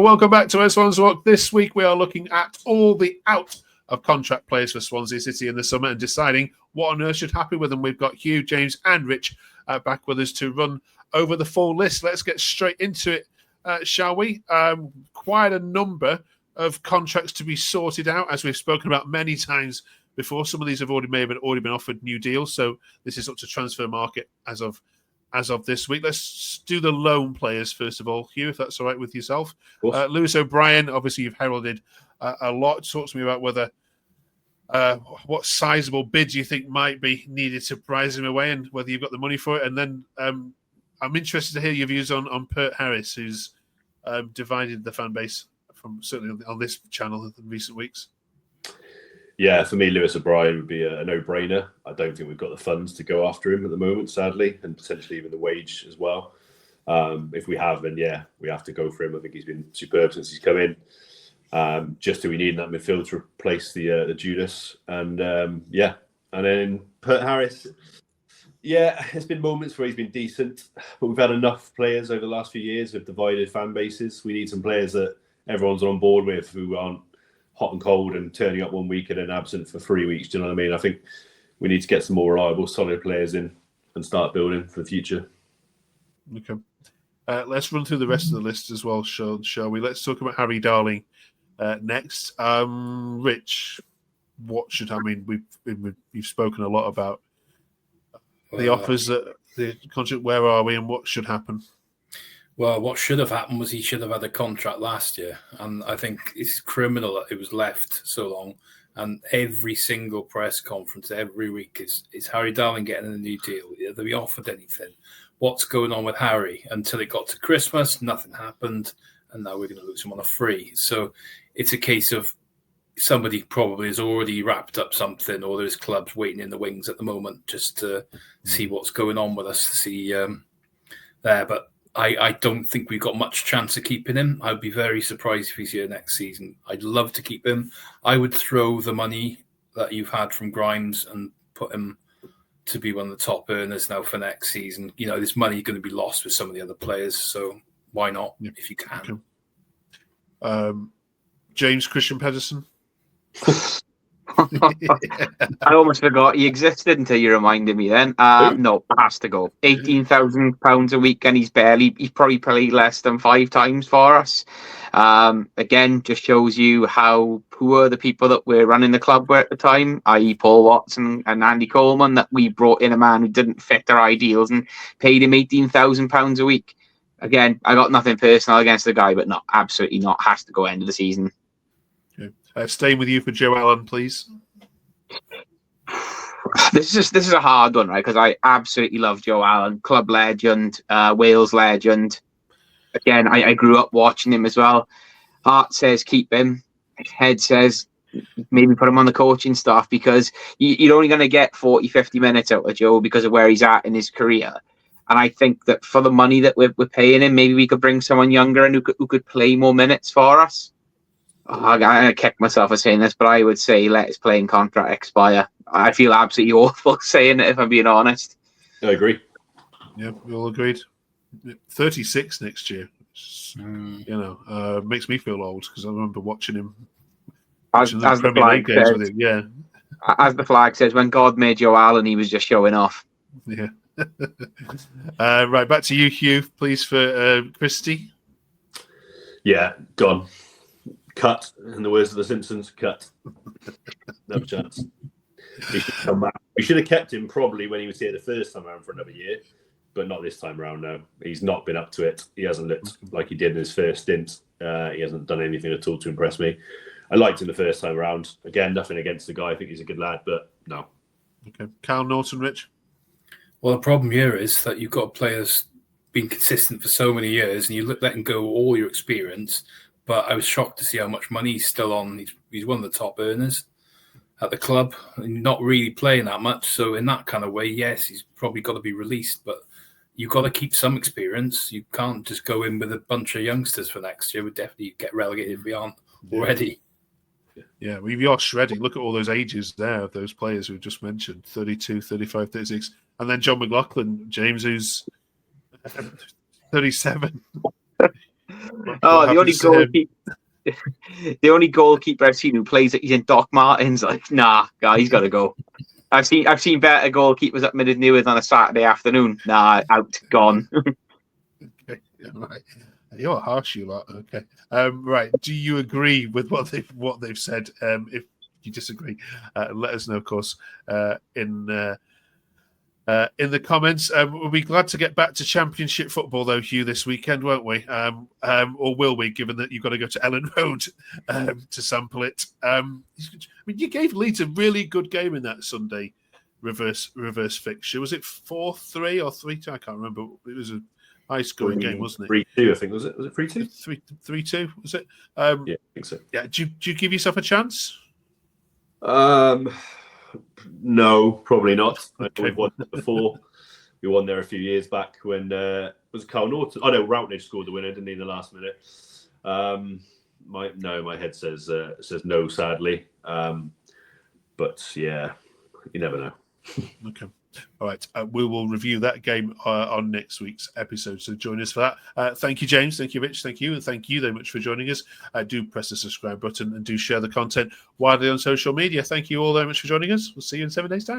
Welcome back to Swansea Walk. This week we are looking at all the out of contract players for Swansea City in the summer and deciding what on earth should happen with them. We've got Hugh, James and Rich back with us to run over the full list. Let's get straight into it, shall we? Quite a number of contracts to be sorted out, as we've spoken about many times before. Some of these have already been offered new deals, so this is up to transfer market as of this week. Let's do the loan players first of all, Hugh, if that's all right with yourself. Lewis O'Brien, obviously you've heralded a lot. Talk to me about whether what sizable bid you think might be needed to prize him away and whether you've got the money for it. And then I'm interested to hear your views on Peart-Harris, who's divided the fan base from certainly on this channel in recent weeks. Yeah, for me, Lewis O'Brien would be a no-brainer. I don't think we've got the funds to go after him at the moment, sadly, and potentially even the wage as well. If we have, then yeah, we have to go for him. I think he's been superb since he's come in. Just who we need in that midfield to replace the Judas. And and then Peart-Harris, yeah, there's been moments where he's been decent, but we've had enough players over the last few years with divided fan bases. We need some players that everyone's on board with, who aren't hot and cold and turning up one week and then absent for 3 weeks. Do you know what I mean? I think we need to get some more reliable, solid players in and start building for the future. Okay. Let's run through the rest of the list as well, shall we? Let's talk about Harry Darling next. Rich, we've spoken a lot about the offers, that the contract. Where are we and what should happen? Well, what should have happened was he should have had a contract last year. And I think it's criminal that it was left so long. And every single press conference every week is Harry Darling getting a new deal? Have we offered anything? What's going on with Harry? Until it got to Christmas, nothing happened. And now we're going to lose him on a free. So it's a case of somebody probably has already wrapped up something, or there's clubs waiting in the wings at the moment just to see what's going on with us, to see there. But I don't think we've got much chance of keeping him. I'd be very surprised if he's here next season. I'd love to keep him. I would throw the money that you've had from Grimes and put him to be one of the top earners now for next season. You know, this money is going to be lost with some of the other players, so why not, if you can? Okay. James Christian Pedersen. I almost forgot he existed until you reminded me then. No, it has to go. £18,000 a week, and he's probably played less than 5 times for us. Again, just shows you how poor the people that were running the club were at the time, i.e. Paul Watson and Andy Coleman, that we brought in a man who didn't fit our ideals and paid him £18,000 a week. Again, I got nothing personal against the guy, but no, absolutely not. Has to go end of the season. Staying with you for Tjoe-A-On, please. This is a hard one, right? Because I absolutely love Tjoe-A-On, club legend, Wales legend. Again, I grew up watching him as well. Heart says keep him. Head says maybe put him on the coaching staff, because you're only going to get 40, 50 minutes out of Joe because of where he's at in his career. And I think that for the money that we're paying him, maybe we could bring someone younger and who could play more minutes for us. I'm going to kick myself for saying this, but I would say let his playing contract expire. I feel absolutely awful saying it, if I'm being honest. I agree. Yeah, we all agreed. 36 next year. Makes me feel old, because I remember watching him. As the flag says, with him. Yeah. As the flag says, when God made Joe Allen, he was just showing off. Yeah. Right, back to you, Hugh, please, for Christie. Yeah, gone. Cut, in the words of the Simpsons, cut. No chance. He should come back. We should have kept him probably when he was here the first time around for another year, but not this time around, no. He's not been up to it. He hasn't looked like he did in his first stint. He hasn't done anything at all to impress me. I liked him the first time around. Again, nothing against the guy. I think he's a good lad, but no. Okay. Carl Norton, Rich? Well, the problem here is that you've got players being consistent for so many years, and you let him go all your experience. But I was shocked to see how much money he's still on. He's one of the top earners at the club, and not really playing that much. So in that kind of way, yes, he's probably got to be released. But you've got to keep some experience. You can't just go in with a bunch of youngsters for next year. We'd definitely get relegated if we aren't already. Yeah, we are shredding. Look at all those ages there of those players we've just mentioned, 32, 35, 36. And then John McLaughlin, James, who's 37. Oh, the only goalkeeper I've seen who plays like he's in Doc Martens. Like, nah, guy, he's got to go. I've seen better goalkeepers at Mynydd Newydd on a Saturday afternoon. Nah, out, gone. Okay, right. You're harsh, you lot. Okay, right. Do you agree with what they've said? If you disagree, let us know, of course, in the comments. We'll be glad to get back to Championship football, though, Hugh, this weekend, won't we? Or will we, given that you've got to go to Ellen Road to sample it? I mean, you gave Leeds a really good game in that Sunday reverse fixture. Was it 4-3 or 3-2? I can't remember. It was a high-scoring game, wasn't it? 3-2, I think. Was it 3-2? 3-2, was it? Yeah, I think so. Yeah. Do you give yourself a chance? No, probably not. Okay. We've won before. We won there a few years back when was Carl Norton. Oh no, Routledge scored the winner, didn't he, in the last minute? My head says no, sadly. But yeah, you never know. Okay. All right. We will review that game on next week's episode. So join us for that. Thank you, James. Thank you, Rich. Thank you. And thank you very much for joining us. Do press the subscribe button and do share the content widely on social media. Thank you all very much for joining us. We'll see you in 7 days' time.